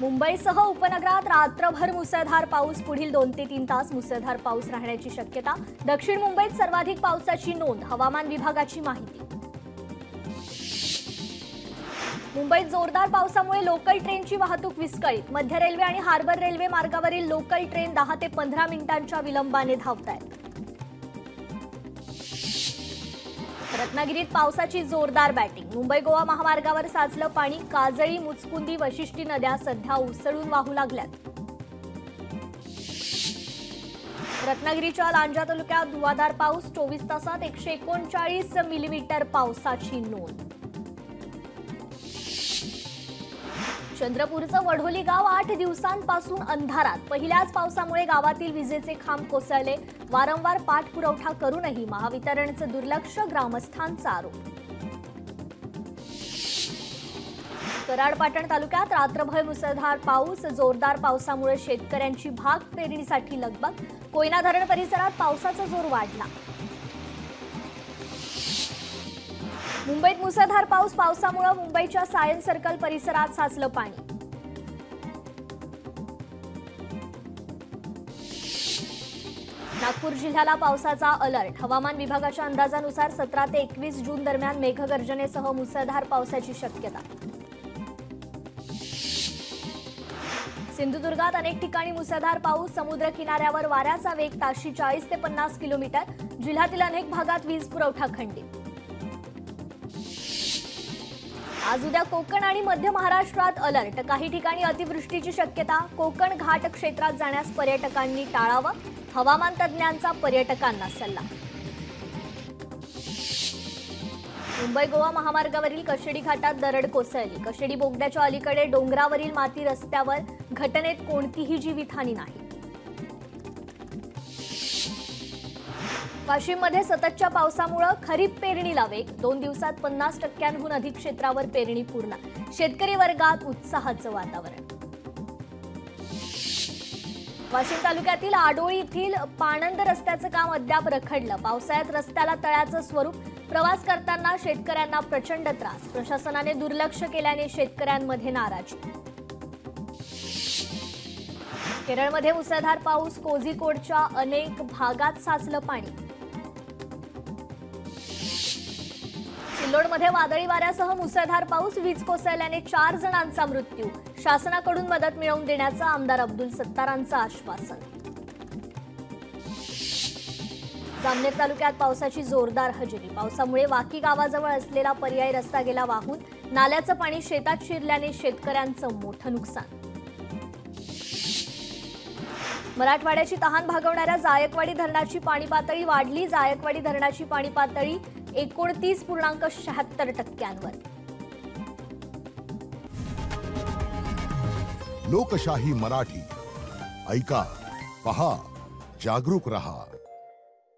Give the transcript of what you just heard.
मुंबईसह उपनगरात रात्रभर मुसळधार पाऊस। पुढील 2 ते 3 तास मुसळधार पाऊस राहण्याची शक्यता। दक्षिण मुंबईत सर्वाधिक पावसाची नोंद। हवामान विभागाची माहिती। मुंबईत जोरदार पावसामुळे लोकल ट्रेनची वाहतूक विस्कळीत। मध्य रेल्वे आणि हार्बर रेल्वे मार्गावरील लोकल ट्रेन 10 ते 15 मिनिटांच्या विलंबाने धावतायत। रत्नागिरीत पावसाची जोरदार बॅटिंग। मुंबई गोवा महामार्गावर साचलं पाणी। काजळी, मुचकुंदी, वशिष्ठी नद्या सध्या उसळून वाहू लागल्यात। रत्नागिरीच्या लांजा तालुक्यात धुवाधार पाऊस। 24 तासात 139 मिलीमीटर पावसाची नोंद। चंद्रपूरचं वढोली गाव 8 दिवसांपासून अंधारात। पहिल्याच पावसामुळे गावातील विजेचे खांब कोसळले। वारंवार पाठपुरवठा करूनही महावितरणचं दुर्लक्ष, ग्रामस्थांचा आरोप। कराड पाटण तालुक्यात रात्रभर मुसळधार पाऊस। जोरदार पावसामुळे शेतकऱ्यांची भात पेरणीसाठी लगबग। कोयना धरण परिसरात पावसाचा जोर वाढला। मुंबईत मुसळधार पाऊस। पावसामुळे मुंबईच्या सायन्स सर्कल परिसरात साचलं पाणी। नागपूर जिल्ह्याला पावसाचा अलर्ट। हवामान विभागाच्या अंदाजानुसार 17 ते 21 जून दरम्यान मेघगर्जनेसह मुसळधार पावसाची शक्यता। सिंधुदुर्गात अनेक ठिकाणी मुसळधार पाऊस। समुद्र किनाऱ्यावर वाऱ्याचा वेग ताशी 40 ते 50 किलोमीटर। जिल्ह्यातील अनेक भागात वीज पुरवठा खंडित। आज उद्या कोकण आणि मध्य महाराष्ट्रात अलर्ट। काही ठिकाणी अतिवृष्टीची शक्यता। कोकण घाट क्षेत्रात जाण्यास पर्यटकांनी टाळावं। हवामान तज्ज्ञांचा पर्यटकांना सल्ला। मुंबई गोवा महामार्गावरील कशेडी घाटात दरड कोसळली। कशेडी बोगद्याच्या अलीकडे डोंगरावरील माती रस्त्यावर। घटनेत कोणतीही जीवितहानी नाही। वाशिममध्ये सततच्या पावसामुळे खरीप पेरणीला वेग। 2 दिवसात 50% अधिक क्षेत्रावर पेरणी पूर्ण। शेतकरी वर्गात उत्साहाचं वातावरण। वाशिम तालुक्यातील आडोळी येथील पाणंद रस्त्याचं काम अद्याप रखडलं। पावसाळ्यात रस्त्याला तळ्याचं स्वरूप। प्रवास करताना शेतकऱ्यांना प्रचंड त्रास। प्रशासनाने दुर्लक्ष केल्याने शेतकऱ्यांमध्ये नाराजी। केरळमध्ये मुसळधार पाऊस। कोझिकोडच्या अनेक भागात साचलं पाणी। सिल्लोडमध्ये वादळी वाऱ्यासह मुसळधार पाऊस। वीज कोसळल्याने 4 जणांचा मृत्यू। शासनाकडून मदत मिळवून देण्याचं आमदार अब्दुल सत्तारांचं आश्वासन। जामनेर तालुक्यात पावसाची जोरदार हजेरी। पावसामुळे वाकी गावाजवळ असलेला पर्यायी रस्ता गेला वाहून। नाल्याचं पाणी शेतात शिरल्याने शेतकऱ्यांचं मोठं नुकसान। मराठवाड्याची तहान भागवणाऱ्या जायकवाडी धरणाची पाणी पातळी वाढली। जायकवाडी धरणाची पाणी पातळी 29.76%। लोकशाही मराठी ऐका, पहा, जागरूक रहा।